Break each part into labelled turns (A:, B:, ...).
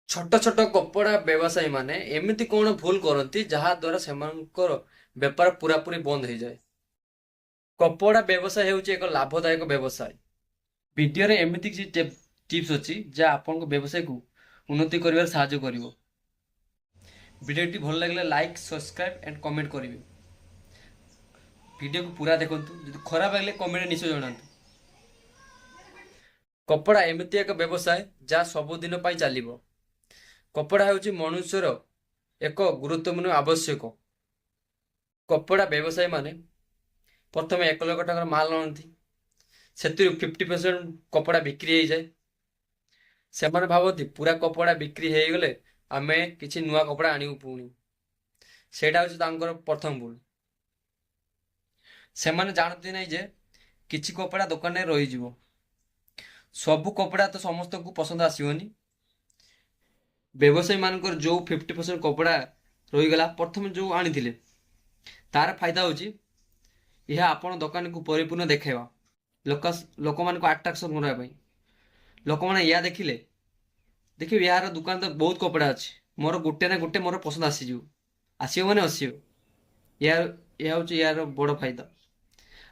A: ଛୋଟ ଛୋଟ କପଡ଼ା ବ୍ୟବସାୟୀ ମାନେ ଏମିତି କଣ ଭୁଲ କରନ୍ତି ଯାହା ଦ୍ୱାରା ସେମାନଙ୍କର ବେପାର ପୁରାପୁରି ବନ୍ଦ ହେଇଯାଏ। କପଡ଼ା ବ୍ୟବସାୟ ହେଉଛି ଏକ ଲାଭଦାୟକ ବ୍ୟବସାୟ। ଭିଡିଓରେ ଏମିତି କିଛି ଟିପ୍ସ ଅଛି ଯାହା ଆପଣଙ୍କ ବ୍ୟବସାୟକୁ ଉନ୍ନତି କରିବାରେ ସାହାଯ୍ୟ କରିବ। ଭିଡିଓଟି ଭଲ ଲାଗିଲେ ଲାଇକ୍, ସବସ୍କ୍ରାଇବ୍ ଏଣ୍ଡ କମେଣ୍ଟ କରିବେ। ଭିଡିଓକୁ ପୁରା ଦେଖନ୍ତୁ। ଯଦି ଖରାପ ଲାଗିଲେ କମେଣ୍ଟରେ ନିଶ୍ଚୟ ଜଣାନ୍ତୁ। କପଡ଼ା ଏମିତି ଏକ ବ୍ୟବସାୟ ଯାହା ସବୁଦିନ ପାଇଁ ଚାଲିବ। କପଡ଼ା ହେଉଛି ମନୁଷ୍ୟର ଏକ ଗୁରୁତ୍ୱପୂର୍ଣ୍ଣ ଆବଶ୍ୟକ। କପଡ଼ା ବ୍ୟବସାୟୀ ମାନେ ପ୍ରଥମେ 1 ଲକ୍ଷ ଟଙ୍କାର ମାଲ ଆଣନ୍ତି। ସେଥିରୁ 50% କପଡ଼ା ବିକ୍ରି ହେଇଯାଏ। ସେମାନେ ଭାବନ୍ତି ପୁରା କପଡ଼ା ବିକ୍ରି ହେଇଗଲେ ଆମେ କିଛି ନୂଆ କପଡ଼ା ଆଣିବୁ ପୁଣି। ସେଇଟା ହେଉଛି ତାଙ୍କର ପ୍ରଥମ ଭୁଲ। ସେମାନେ ଜାଣନ୍ତି ନାହିଁ ଯେ କିଛି କପଡ଼ା ଦୋକାନରେ ରହିଯିବ। ସବୁ କପଡ଼ା ତ ସମସ୍ତଙ୍କୁ ପସନ୍ଦ ଆସିବନି। ବ୍ୟବସାୟୀ ମାନଙ୍କର ଯୋଉ 50% କପଡ଼ା ରହିଗଲା ପ୍ରଥମେ ଯୋଉ ଆଣିଥିଲେ, ତାର ଫାଇଦା ହେଉଛି ଏହା ଆପଣ ଦୋକାନକୁ ପରିପୂର୍ଣ୍ଣ ଦେଖାଇବା, ଲୋକମାନଙ୍କୁ ଆଟ୍ରାକ୍ସନ୍ କରିବା ପାଇଁ। ଲୋକମାନେ ଏହା ଦେଖିଲେ ଦେଖିବେ ଏହାର ଦୋକାନ ତ ବହୁତ କପଡ଼ା ଅଛି, ମୋର ଗୋଟେ ନା ଗୋଟେ ମୋର ପସନ୍ଦ ଆସିଯିବ, ଆସିବ ମାନେ ଆସିବ। ଏହା ଏହା ହେଉଛି ଏହାର ବଡ଼ ଫାଇଦା।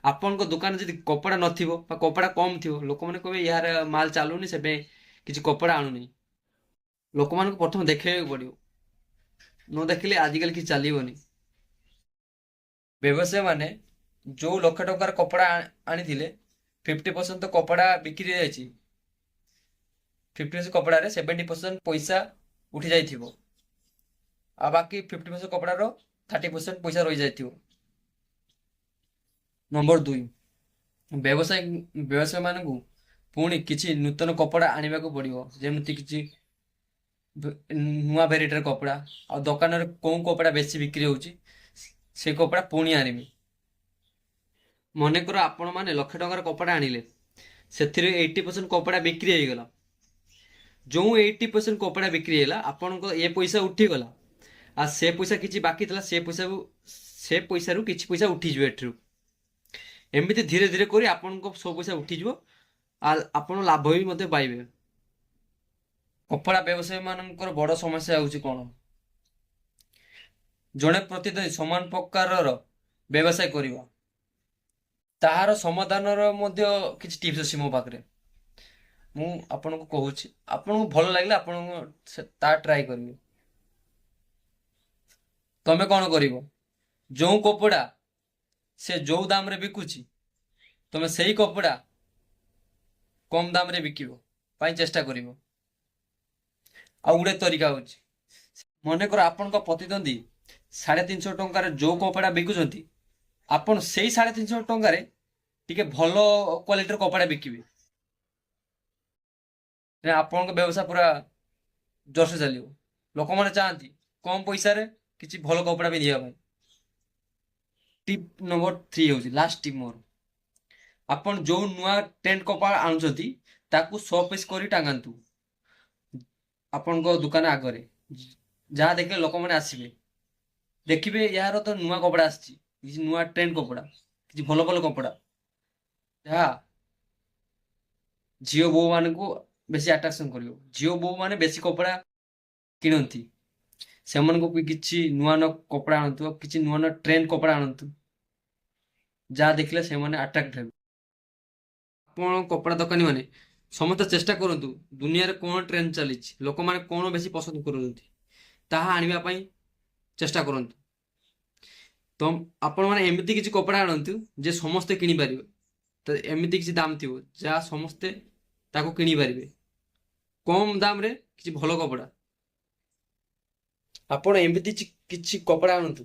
A: ଆପଣଙ୍କ ଦୋକାନରେ ଯଦି କପଡ଼ା ନଥିବ ବା କପଡ଼ା କମ୍ ଥିବ, ଲୋକମାନେ କହିବେ ଏହାର ମାଲ ଚାଲୁନି, ସେପାଇଁ କିଛି କପଡ଼ା ଆଣୁନି। ଲୋକମାନଙ୍କୁ ପ୍ରଥମେ ଦେଖେଇବାକୁ ପଡ଼ିବ। ନ ଦେଖିଲେ ଆଜିକାଲି କିଛି ଚାଲିବନି। ବ୍ୟବସାୟ ମାନେ ଯୋଉ 1 ଲକ୍ଷ ଟଙ୍କାର କପଡ଼ା ଆଣିଥିଲେ, 50% ତ କପଡ଼ା ବିକ୍ରି ଯାଇଛି। 50% କପଡ଼ାରେ 70% ପଇସା ଉଠି ଯାଇଥିବ, ଆଉ ବାକି 50% କପଡ଼ାର 30% ପଇସା ରହିଯାଇଥିବ। ନମ୍ବର 2, ବ୍ୟବସାୟୀମାନଙ୍କୁ ପୁଣି କିଛି ନୂତନ କପଡ଼ା ଆଣିବାକୁ ପଡ଼ିବ। ଯେମିତି କିଛି ନୂଆ ଭେରାଇଟିର କପଡ଼ା, ଆଉ ଦୋକାନରେ କୋଉ କପଡ଼ା ବେଶୀ ବିକ୍ରି ହେଉଛି ସେ କପଡ଼ା ପୁଣି ଆଣିବେ। ମନେକର ଆପଣମାନେ 1 ଲକ୍ଷ ଟଙ୍କାର କପଡ଼ା ଆଣିଲେ, ସେଥିରେ 80% କପଡ଼ା ବିକ୍ରି ହେଇଗଲା। ଯୋଉ 80% କପଡ଼ା ବିକ୍ରି ହେଲା ଆପଣଙ୍କ ଏ ପଇସା ଉଠିଗଲା, ଆଉ ସେ ପଇସା କିଛି ବାକି ଥିଲା ସେ ପଇସାରୁ କିଛି ପଇସା ଉଠିଯିବ ଏଥିରୁ। ଏମିତି ଧୀରେ ଧୀରେ କରି ଆପଣଙ୍କ ସବୁ ପଇସା ଉଠିଯିବ, ଆଉ ଆପଣ ଲାଭ ବି ମଧ୍ୟ ପାଇବେ। କପଡ଼ା ବ୍ୟବସାୟୀ ମାନଙ୍କର ବଡ଼ ସମସ୍ୟା ହେଉଛି କଣ? ଜଣେ ପ୍ରତିଦିନ ସମାନ ପ୍ରକାରର ବ୍ୟବସାୟ କରିବା। ତାହାର ସମାଧାନର ମଧ୍ୟ କିଛି ଟିପ୍ସ ଅଛି ମୋ ପାଖରେ। ମୁଁ ଆପଣଙ୍କୁ କହୁଛି, ଆପଣଙ୍କୁ ଭଲ ଲାଗିଲେ ଆପଣଙ୍କୁ ତା ଟ୍ରାଏ କରିବେ। ତମେ କଣ କରିବ? ଯୋଉ କପଡ଼ା ସେ ଯୋଉ ଦାମରେ ବିକୁଛି, ତମେ ସେଇ କପଡ଼ା କମ ଦାମରେ ବିକିବ ପାଇଁ ଚେଷ୍ଟା କରିବ। ଆଉ ଗୋଟେ ତରିକା ହେଉଛି, ମନେକର ଆପଣଙ୍କ ପ୍ରତିଦ୍ୱନ୍ଦ୍ୱୀ 350 ଟଙ୍କାରେ ଯୋଉ କପଡ଼ା ବିକୁଛନ୍ତି, ଆପଣ ସେଇ 350 ଟଙ୍କାରେ ଟିକେ ଭଲ କ୍ୱାଲିଟିର କପଡ଼ା ବିକିବେ। ଆପଣଙ୍କ ବ୍ୟବସାୟ ପୁରା ଜୋରସେ ଚାଲିବ। ଲୋକମାନେ ଚାହାନ୍ତି କମ ପଇସାରେ କିଛି ଭଲ କପଡ଼ା ପିନ୍ଧିବା ପାଇଁ। ଟିପ୍ ନମ୍ବର 3 ହେଉଛି ଲାଷ୍ଟ ଟିପ୍ ମୋର। ଆପଣ ଯୋଉ ନୂଆ ଟ୍ରେଣ୍ଡ କପଡ଼ା ଆଣୁଛନ୍ତି ତାକୁ 100 ପିସ୍ କରି ଟାଙ୍ଗନ୍ତୁ ଆପଣଙ୍କ ଦୋକାନ ଆଗରେ। ଯାହା ଦେଖିଲେ ଲୋକମାନେ ଆସିବେ, ଦେଖିବେ ଏହାର ତ ନୂଆ କପଡ଼ା ଆସିଛି, କିଛି ନୂଆ ଟ୍ରେଣ୍ଡ କପଡ଼ା, କିଛି ଭଲ ଭଲ କପଡ଼ା, ଯାହା ଝିଅ ବୋଉ ମାନଙ୍କୁ ବେଶୀ ଆଟ୍ରାକ୍ସନ କରିବ। ଝିଅ ବୋଉ ମାନେ ବେଶୀ କପଡ଼ା କିଣନ୍ତି, ସେମାନଙ୍କୁ ବି କିଛି ନୂଆ ନୂଆ କପଡ଼ା ଆଣନ୍ତୁ, କିଛି ନୂଆ ନୂଆ ଟ୍ରେଣ୍ଡ କପଡ଼ା ଆଣନ୍ତୁ, ଯାହା ଦେଖିଲେ ସେମାନେ ଆଟ୍ରାକ୍ଟ ହେବେ। ଆପଣ କପଡ଼ା ଦୋକାନୀ ମାନେ ସମସ୍ତେ ଚେଷ୍ଟା କରନ୍ତୁ ଦୁନିଆରେ କଣ ଟ୍ରେଣ୍ଡ ଚାଲିଛି, ଲୋକମାନେ କଣ ବେଶୀ ପସନ୍ଦ କରୁଛନ୍ତି, ତାହା ଆଣିବା ପାଇଁ ଚେଷ୍ଟା କରନ୍ତୁ। ତ ଆପଣମାନେ ଏମିତି କିଛି କପଡ଼ା ଆଣନ୍ତୁ ଯେ ସମସ୍ତେ କିଣିପାରିବେ। ତ ଏମିତି କିଛି ଦାମ ଥିବ ଯାହା ସମସ୍ତେ ତାକୁ କିଣିପାରିବେ। କମ ଦାମରେ କିଛି ଭଲ କପଡ଼ା। ଆପଣ ଏମିତି କିଛି କପଡ଼ା ଆଣନ୍ତୁ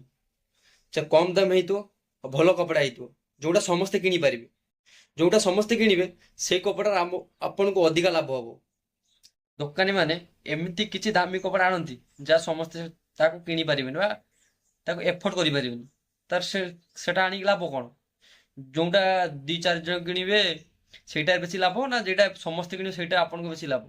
A: ଯେ କମ ଦାମ ହେଇଥିବ ଆଉ ଭଲ କପଡ଼ା ହେଇଥିବ, ଯୋଉଟା ସମସ୍ତେ କିଣିପାରିବେ। ଯୋଉଟା ସମସ୍ତେ କିଣିବେ ସେଇ କପଡ଼ାର ଆପଣଙ୍କୁ ଅଧିକା ଲାଭ ହବ। ଦୋକାନୀ ମାନେ ଏମିତି କିଛି ଦାମୀ କପଡ଼ା ଆଣନ୍ତି ଯାହା ସମସ୍ତେ ତାକୁ କିଣି ପାରିବେନି ବା ତାକୁ ଏଫୋର୍ଡ କରିପାରିବେନି। ତାର ସେଟା ଆଣିକି ଲାଭ କଣ? ଯୋଉଟା 2-4 ଜଣ କିଣିବେ ସେଇଟାରେ ବେଶୀ ଲାଭ, ନା ଯେଟା ସମସ୍ତେ କିଣିବେ ସେଇଟା ଆପଣଙ୍କୁ ବେଶୀ ଲାଭ?